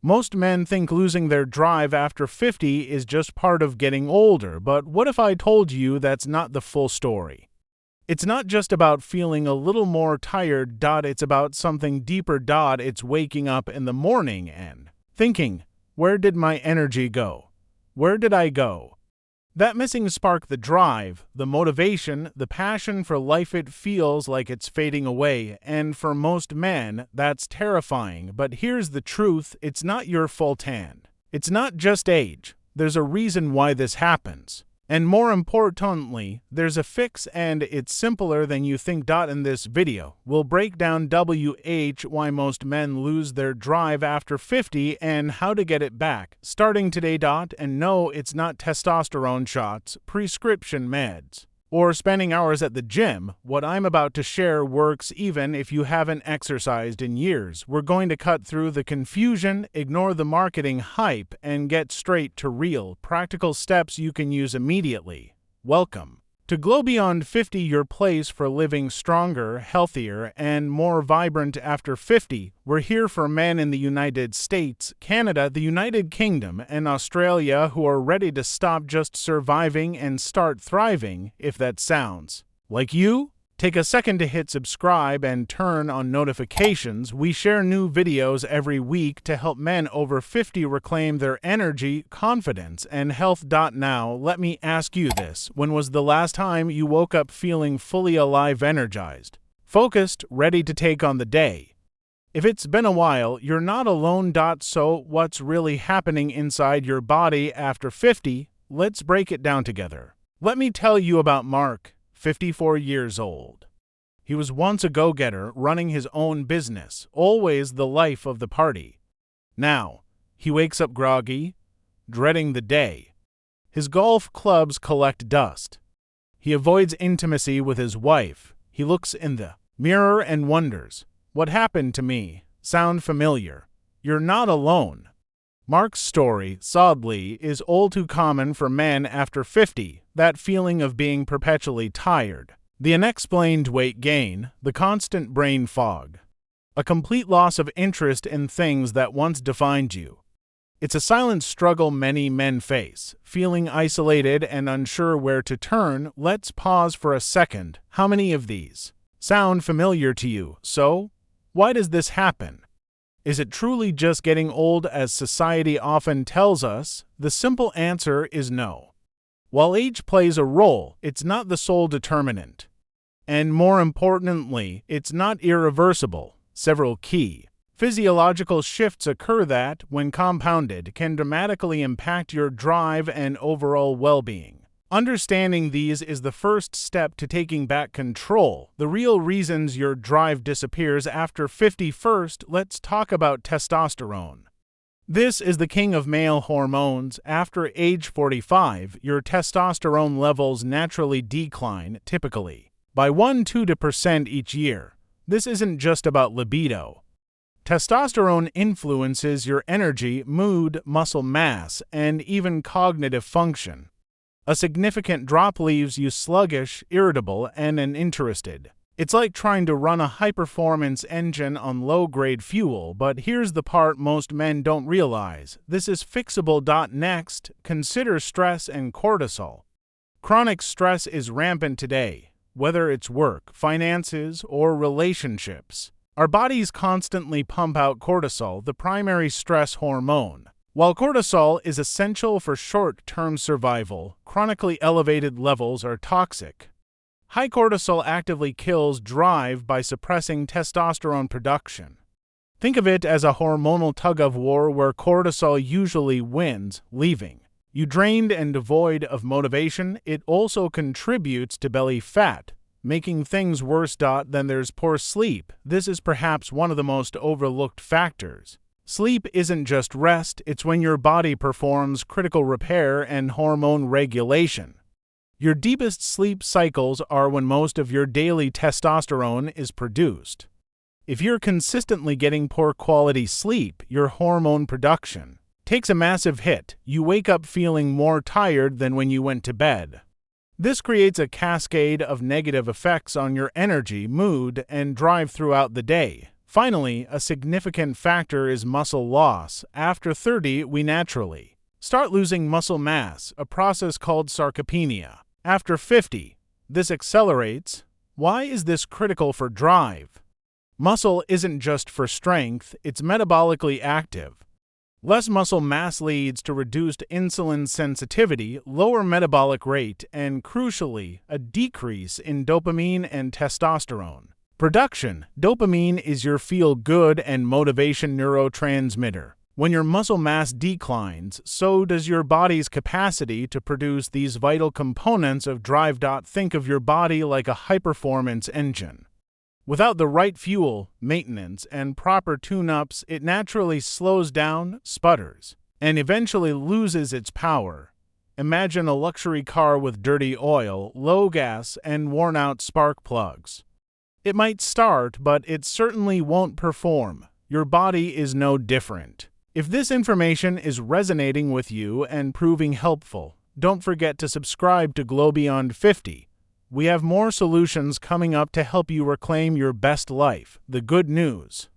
Most men think losing their drive after 50 is just part of getting older, but what if I told you that's not the full story? It's not just about feeling a little more tired, it's about something deeper, it's waking up in the morning and thinking, where did my energy go? Where did I go? That missing spark, the drive, the motivation, the passion for life, it feels like it's fading away, and for most men, that's terrifying. But here's the truth, it's not your fault and it's not just age. There's a reason why this happens. And more importantly, there's a fix, and it's simpler than you think. In this video, we'll break down why most men lose their drive after 50 and how to get it back, starting today. And no, it's not testosterone shots, prescription meds, or spending hours at the gym. What I'm about to share works even if you haven't exercised in years. We're going to cut through the confusion, ignore the marketing hype, and get straight to real, practical steps you can use immediately. Welcome to GlowBeyond 50, your place for living stronger, healthier, and more vibrant after 50. We're here for men in the United States, Canada, the United Kingdom, and Australia who are ready to stop just surviving and start thriving. If that sounds like you, take a second to hit subscribe and turn on notifications. We share new videos every week to help men over 50 reclaim their energy, confidence, and health. Now, let me ask you this. When was the last time you woke up feeling fully alive, energized, focused, ready to take on the day? If it's been a while, you're not alone. So, what's really happening inside your body after 50? Let's break it down together. Let me tell you about Mark, 54 years old. He was once a go-getter running his own business, always the life of the party. Now, he wakes up groggy, dreading the day. His golf clubs collect dust. He avoids intimacy with his wife. He looks in the mirror and wonders, what happened to me? Sound familiar? You're not alone. Mark's story, sadly, is all too common for men after 50, that feeling of being perpetually tired, the unexplained weight gain, the constant brain fog, a complete loss of interest in things that once defined you. It's a silent struggle many men face, feeling isolated and unsure where to turn. Let's pause for a second. How many of these sound familiar to you? So, why does this happen? Is it truly just getting old, as society often tells us? The simple answer is no. While age plays a role, it's not the sole determinant. And more importantly, it's not irreversible. Several key physiological shifts occur that, when compounded, can dramatically impact your drive and overall well-being. Understanding these is the first step to taking back control. The real reasons your drive disappears after 50. First, let's talk about testosterone. This is the king of male hormones. After age 45, your testosterone levels naturally decline, typically by 1–2% each year. This isn't just about libido. Testosterone influences your energy, mood, muscle mass, and even cognitive function. A significant drop leaves you sluggish, irritable, and uninterested. It's like trying to run a high-performance engine on low-grade fuel, but here's the part most men don't realize. This is fixable. Next, consider stress and cortisol. Chronic stress is rampant today, whether it's work, finances, or relationships. Our bodies constantly pump out cortisol, the primary stress hormone. While cortisol is essential for short-term survival, chronically elevated levels are toxic. High cortisol actively kills drive by suppressing testosterone production. Think of it as a hormonal tug-of-war where cortisol usually wins, leaving you drained and devoid of motivation. It also contributes to belly fat, making things worse. Then there's poor sleep. This is perhaps one of the most overlooked factors. Sleep isn't just rest, it's when your body performs critical repair and hormone regulation. Your deepest sleep cycles are when most of your daily testosterone is produced. If you're consistently getting poor quality sleep, your hormone production takes a massive hit. You wake up feeling more tired than when you went to bed. This creates a cascade of negative effects on your energy, mood, and drive throughout the day. Finally, a significant factor is muscle loss. After 30, we naturally start losing muscle mass, a process called sarcopenia. After 50, this accelerates. Why is this critical for drive? Muscle isn't just for strength, it's metabolically active. Less muscle mass leads to reduced insulin sensitivity, lower metabolic rate, and crucially, a decrease in dopamine and testosterone production. Dopamine is your feel-good and motivation neurotransmitter. When your muscle mass declines, so does your body's capacity to produce these vital components of drive. Think of your body like a high-performance engine. Without the right fuel, maintenance, and proper tune-ups, it naturally slows down, sputters, and eventually loses its power. Imagine a luxury car with dirty oil, low gas, and worn-out spark plugs. It might start, but it certainly won't perform. Your body is no different. If this information is resonating with you and proving helpful, don't forget to subscribe to GlowBeyond 50. We have more solutions coming up to help you reclaim your best life. The good news: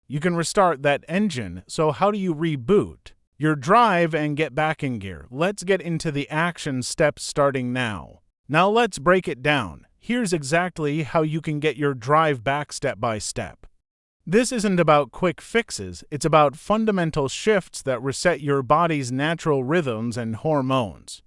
you can restart that engine. So how do you reboot your drive and get back in gear? Let's get into the action steps starting now. Now let's break it down. Here's exactly how you can get your drive back step by step. This isn't about quick fixes, it's about fundamental shifts that reset your body's natural rhythms and hormones.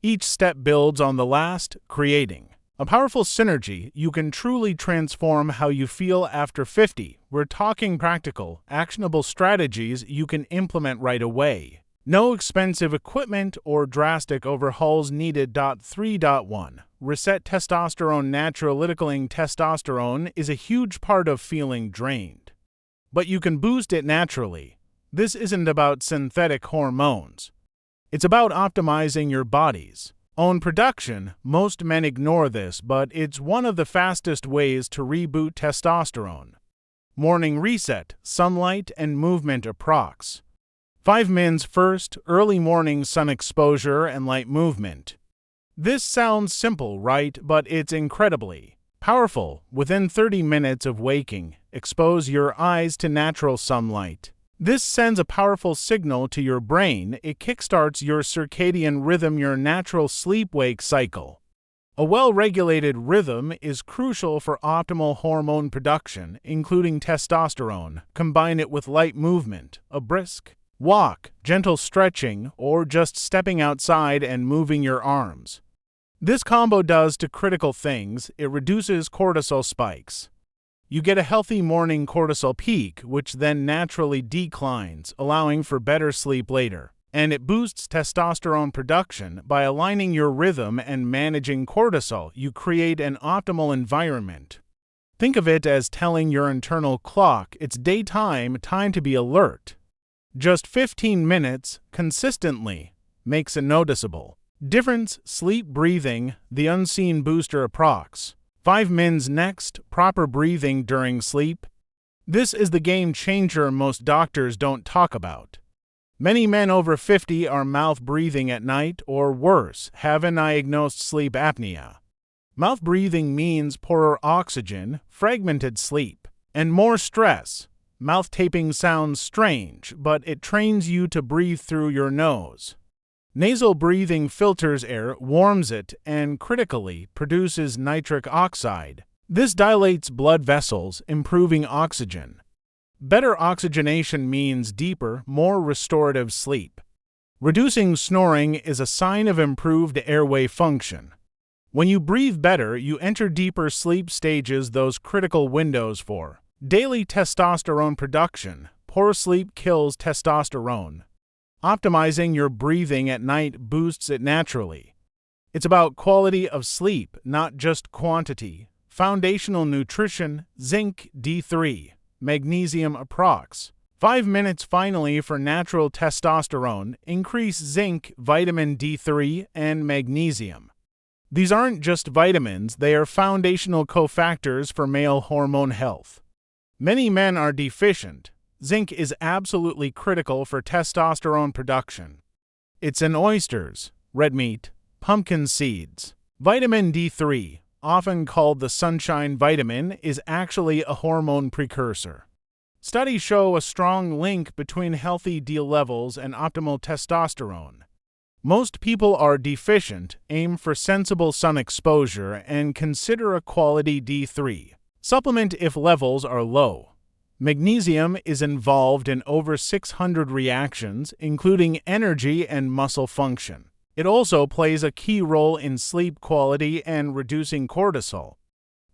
Each step builds on the last, creating a powerful synergy. You can truly transform how you feel after 50. We're talking practical, actionable strategies you can implement right away. No expensive equipment or drastic overhauls needed. 3.1. Reset testosterone. Naturally, testosterone is a huge part of feeling drained, but you can boost it naturally. This isn't about synthetic hormones. It's about optimizing your body's own production. Most men ignore this, but it's one of the fastest ways to reboot testosterone. Morning reset, sunlight and movement approx. 5 mins. First, early morning sun exposure and light movement. This sounds simple, right? But it's incredibly powerful. Within 30 minutes of waking, expose your eyes to natural sunlight. This sends a powerful signal to your brain. It kickstarts your circadian rhythm, your natural sleep-wake cycle. A well-regulated rhythm is crucial for optimal hormone production, including testosterone. Combine it with light movement, a brisk walk, gentle stretching, or just stepping outside and moving your arms. This combo does two critical things. It reduces cortisol spikes. You get a healthy morning cortisol peak, which then naturally declines, allowing for better sleep later. And it boosts testosterone production. By aligning your rhythm and managing cortisol, you create an optimal environment. Think of it as telling your internal clock it's daytime, time to be alert. Just 15 minutes, consistently, makes a noticeable difference. Sleep breathing, the unseen booster approx. 5 mins. Next, proper breathing during sleep. This is the game changer most doctors don't talk about. Many men over 50 are mouth breathing at night, or worse, have undiagnosed sleep apnea. Mouth breathing means poorer oxygen, fragmented sleep, and more stress. Mouth taping sounds strange, but it trains you to breathe through your nose. Nasal breathing filters air, warms it, and critically produces nitric oxide. This dilates blood vessels, improving oxygen. Better oxygenation means deeper, more restorative sleep. Reducing snoring is a sign of improved airway function. When you breathe better, you enter deeper sleep stages, those critical windows for daily testosterone production. Poor sleep kills testosterone. Optimizing your breathing at night boosts it naturally. It's about quality of sleep, not just quantity. Foundational nutrition, zinc, D3, magnesium approx. 5 minutes. Finally, for natural testosterone, increase zinc, vitamin D3, and magnesium. These aren't just vitamins, they are foundational cofactors for male hormone health. Many men are deficient. Zinc is absolutely critical for testosterone production. It's in oysters, red meat, pumpkin seeds. Vitamin D3, often called the sunshine vitamin, is actually a hormone precursor. Studies show a strong link between healthy D levels and optimal testosterone. Most people are deficient, aim for sensible sun exposure, and consider a quality D3 supplement if levels are low. Magnesium is involved in over 600 reactions, including energy and muscle function. It also plays a key role in sleep quality and reducing cortisol,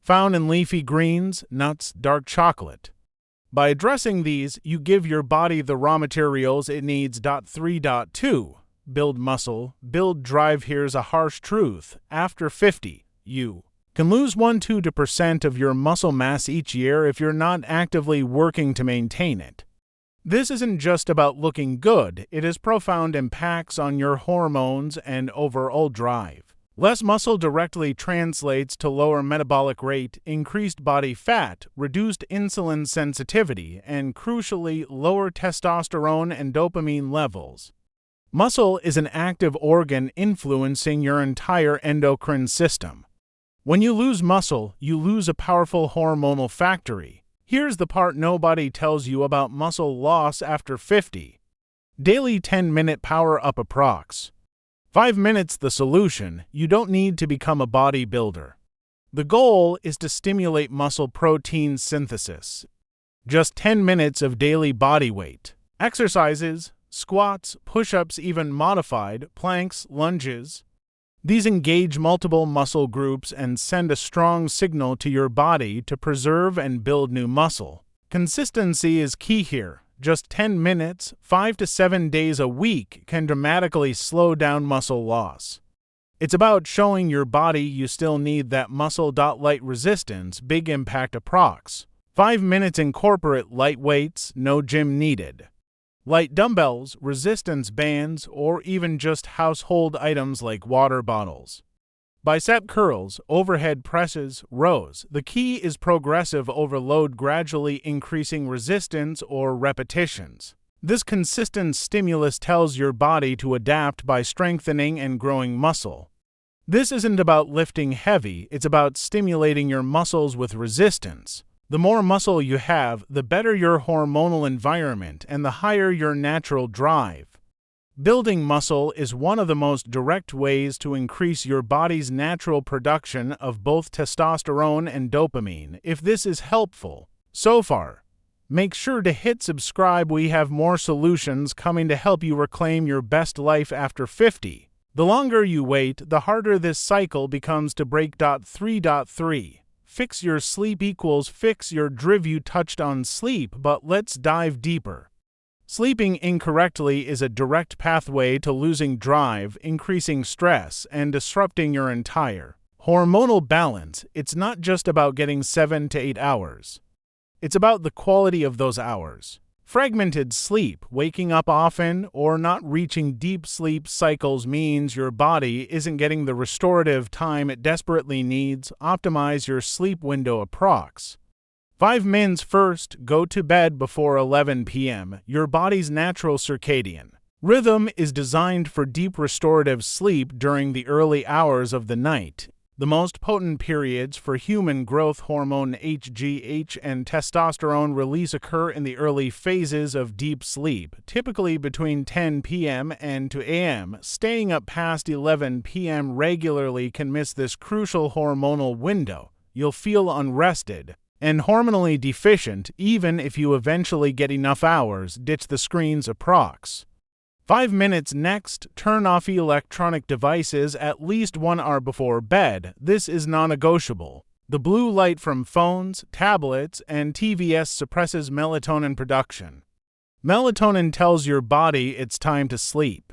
found in leafy greens, nuts, dark chocolate. By addressing these, you give your body the raw materials it needs. 3.2 Build muscle, build drive. Here's a harsh truth. After 50, you can lose 1–2% of your muscle mass each year if you're not actively working to maintain it. This isn't just about looking good, it has profound impacts on your hormones and overall drive. Less muscle directly translates to lower metabolic rate, increased body fat, reduced insulin sensitivity, and crucially, lower testosterone and dopamine levels. Muscle is an active organ influencing your entire endocrine system. When you lose muscle, you lose a powerful hormonal factory. Here's the part nobody tells you about muscle loss after 50. Daily 10-minute power-up approx. 5 minutes the solution. You don't need to become a bodybuilder. The goal is to stimulate muscle protein synthesis. Just 10 minutes of daily body weight exercises, squats, push-ups, even modified, planks, lunges. These engage multiple muscle groups and send a strong signal to your body to preserve and build new muscle. Consistency is key here. Just 10 minutes, 5 to 7 days a week can dramatically slow down muscle loss. It's about showing your body you still need that muscle. Light resistance, big impact approx. 5 minutes. Incorporate light weights, no gym needed. Light dumbbells, resistance bands, or even just household items like water bottles. Bicep curls, overhead presses, rows. The key is progressive overload, gradually increasing resistance or repetitions. This consistent stimulus tells your body to adapt by strengthening and growing muscle. This isn't about lifting heavy, it's about stimulating your muscles with resistance. The more muscle you have, the better your hormonal environment and the higher your natural drive. Building muscle is one of the most direct ways to increase your body's natural production of both testosterone and dopamine. If this is helpful so far, make sure to hit subscribe. We have more solutions coming to help you reclaim your best life after 50. The longer you wait, the harder this cycle becomes to break. 3.3 Fix your sleep equals fix your drive. You touched on sleep, but let's dive deeper. Sleeping incorrectly is a direct pathway to losing drive, increasing stress, and disrupting your entire hormonal balance. It's not just about getting 7 to 8 hours. It's about the quality of those hours. Fragmented sleep, waking up often, or not reaching deep sleep cycles means your body isn't getting the restorative time it desperately needs. Optimize your sleep window approx. 5 minutes first, go to bed before 11 p.m. Your body's natural circadian rhythm is designed for deep restorative sleep during the early hours of the night. The most potent periods for human growth hormone HGH and testosterone release occur in the early phases of deep sleep, typically between 10 p.m. and 2 a.m. Staying up past 11 p.m. regularly can miss this crucial hormonal window. You'll feel unrested and hormonally deficient even if you eventually get enough hours. Ditch the screens approx. 5 minutes next, turn off electronic devices at least 1 hour before bed. This is non-negotiable. The blue light from phones, tablets, and TVs suppresses melatonin production. Melatonin tells your body it's time to sleep.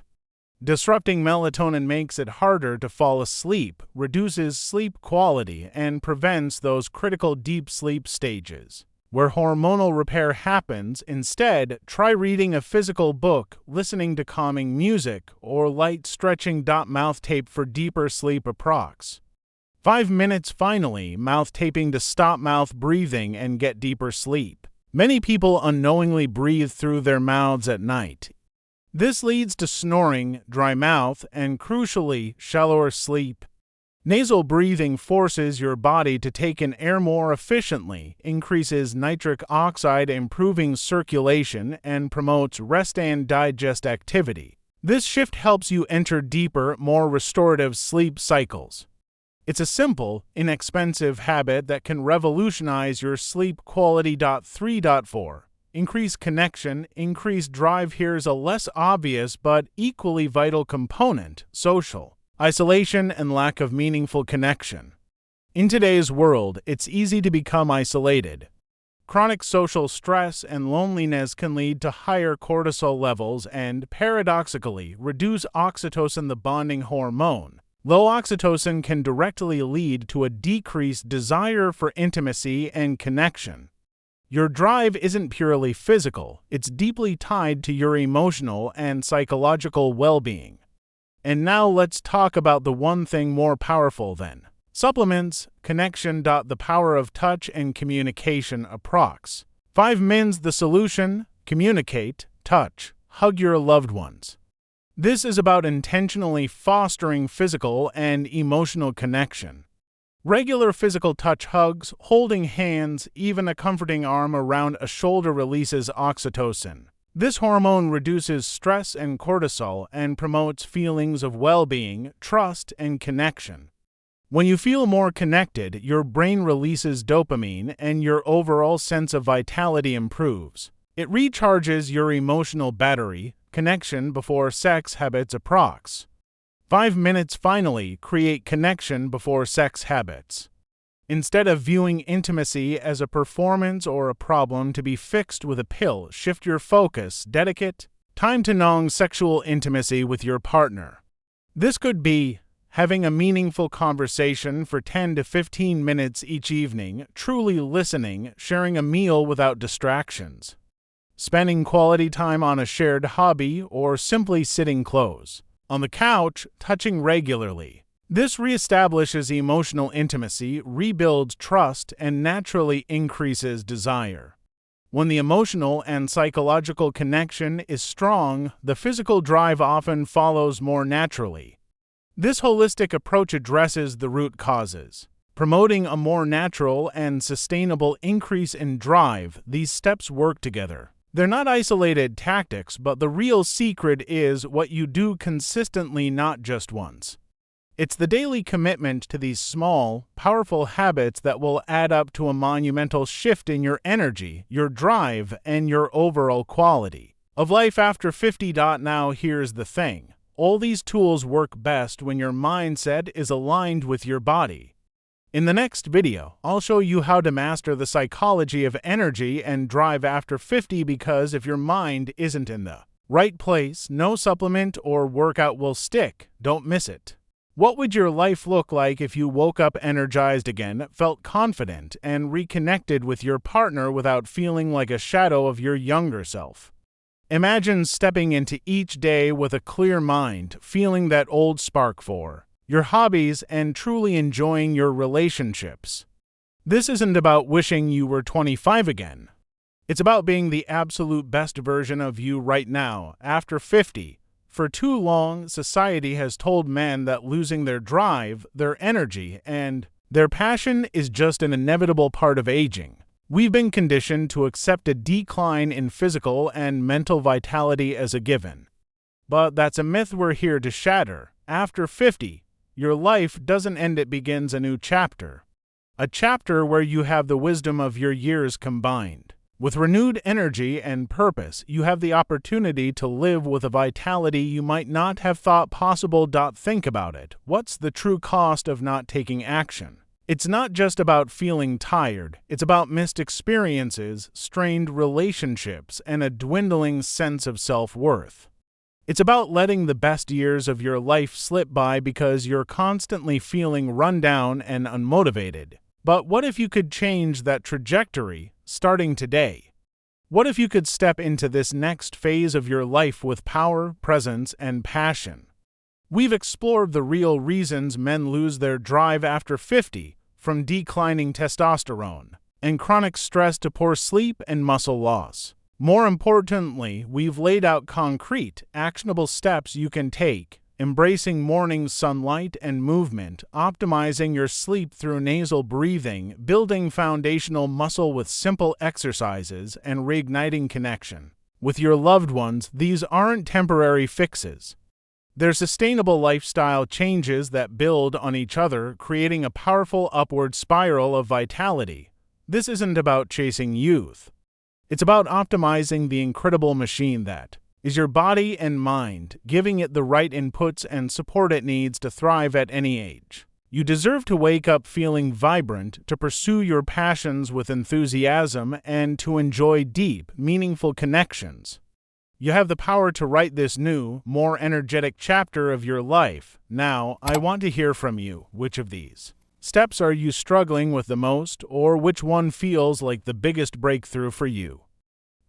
Disrupting melatonin makes it harder to fall asleep, reduces sleep quality, and prevents those critical deep sleep stages where hormonal repair happens. Instead, try reading a physical book, listening to calming music, or light stretching. Mouth tape for deeper sleep approx. 5 minutes. Finally, mouth taping to stop mouth breathing and get deeper sleep. Many people unknowingly breathe through their mouths at night. This leads to snoring, dry mouth, and crucially, shallower sleep. Nasal breathing forces your body to take in air more efficiently, increases nitric oxide, improving circulation, and promotes rest and digest activity. This shift helps you enter deeper, more restorative sleep cycles. It's a simple, inexpensive habit that can revolutionize your sleep quality. 3.4. Increase connection, increase drive. Here's a less obvious but equally vital component: social. Isolation and lack of meaningful connection. In today's world, it's easy to become isolated. Chronic social stress and loneliness can lead to higher cortisol levels and, paradoxically, reduce oxytocin, the bonding hormone. Low oxytocin can directly lead to a decreased desire for intimacy and connection. Your drive isn't purely physical, it's deeply tied to your emotional and psychological well-being. And now let's talk about the one thing more powerful than supplements: connection. The power of touch and communication. Approx. 5 mins. The solution: communicate, touch, hug your loved ones. This is about intentionally fostering physical and emotional connection. Regular physical touch, hugs, holding hands, even a comforting arm around a shoulder releases oxytocin. This hormone reduces stress and cortisol and promotes feelings of well-being, trust, and connection. When you feel more connected, your brain releases dopamine and your overall sense of vitality improves. It recharges your emotional battery. Connection before sex habits. Approx. 5 minutes. Finally, create connection before sex habits. Instead of viewing intimacy as a performance or a problem to be fixed with a pill, shift your focus. Dedicate time to non-sexual intimacy with your partner. This could be having a meaningful conversation for 10 to 15 minutes each evening, truly listening, sharing a meal without distractions, spending quality time on a shared hobby, or simply sitting close on the couch, touching regularly. This reestablishes emotional intimacy, rebuilds trust, and naturally increases desire. When the emotional and psychological connection is strong, the physical drive often follows more naturally. This holistic approach addresses the root causes, promoting a more natural and sustainable increase in drive. These steps work together. They're not isolated tactics, but the real secret is what you do consistently, not just once. It's the daily commitment to these small, powerful habits that will add up to a monumental shift in your energy, your drive, and your overall quality of life after 50. Now here's the thing. All these tools work best when your mindset is aligned with your body. In the next video, I'll show you how to master the psychology of energy and drive after 50, because if your mind isn't in the right place, no supplement or workout will stick. Don't miss it. What would your life look like if you woke up energized again, felt confident, and reconnected with your partner without feeling like a shadow of your younger self? Imagine stepping into each day with a clear mind, feeling that old spark for your hobbies, and truly enjoying your relationships. This isn't about wishing you were 25 again. It's about being the absolute best version of you right now, after 50. For too long, society has told men that losing their drive, their energy, and their passion is just an inevitable part of aging. We've been conditioned to accept a decline in physical and mental vitality as a given. But that's a myth we're here to shatter. After 50, your life doesn't end, it begins a new chapter. A chapter where you have the wisdom of your years combined. With renewed energy and purpose, you have the opportunity to live with a vitality you might not have thought possible. Think about it. What's the true cost of not taking action? It's not just about feeling tired. It's about missed experiences, strained relationships, and a dwindling sense of self-worth. It's about letting the best years of your life slip by because you're constantly feeling run down and unmotivated. But what if you could change that trajectory, starting today? What if you could step into this next phase of your life with power, presence, and passion? We've explored the real reasons men lose their drive after 50, from declining testosterone and chronic stress to poor sleep and muscle loss. More importantly, we've laid out concrete, actionable steps you can take embracing morning sunlight and movement, optimizing your sleep through nasal breathing, building foundational muscle with simple exercises, and reigniting connection with your loved ones. These aren't temporary fixes. They're sustainable lifestyle changes that build on each other, creating a powerful upward spiral of vitality. This isn't about chasing youth. It's about optimizing the incredible machine that is your body and mind, giving it the right inputs and support it needs to thrive at any age. You deserve to wake up feeling vibrant, to pursue your passions with enthusiasm, and to enjoy deep, meaningful connections. You have the power to write this new, more energetic chapter of your life. Now, I want to hear from you. Which of these steps are you struggling with the most, or which one feels like the biggest breakthrough for you?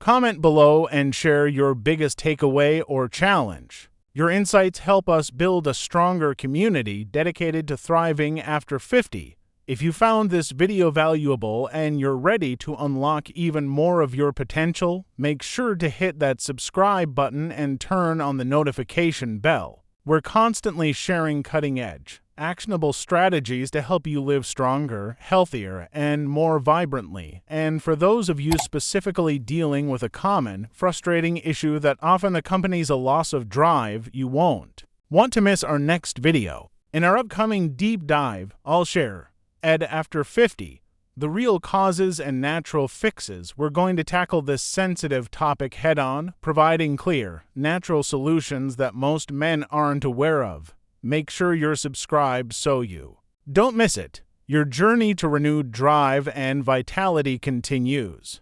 Comment below and share your biggest takeaway or challenge. Your insights help us build a stronger community dedicated to thriving after 50. If you found this video valuable and you're ready to unlock even more of your potential, make sure to hit that subscribe button and turn on the notification bell. We're constantly sharing cutting-edge, actionable strategies to help you live stronger, healthier, and more vibrantly. And for those of you specifically dealing with a common, frustrating issue that often accompanies a loss of drive, you won't want to miss our next video. In our upcoming deep dive, I'll share Ed after 50, the real causes and natural fixes. We're going to tackle this sensitive topic head-on, providing clear, natural solutions that most men aren't aware of. Make sure you're subscribed so you don't miss it. Your journey to renewed drive and vitality continues.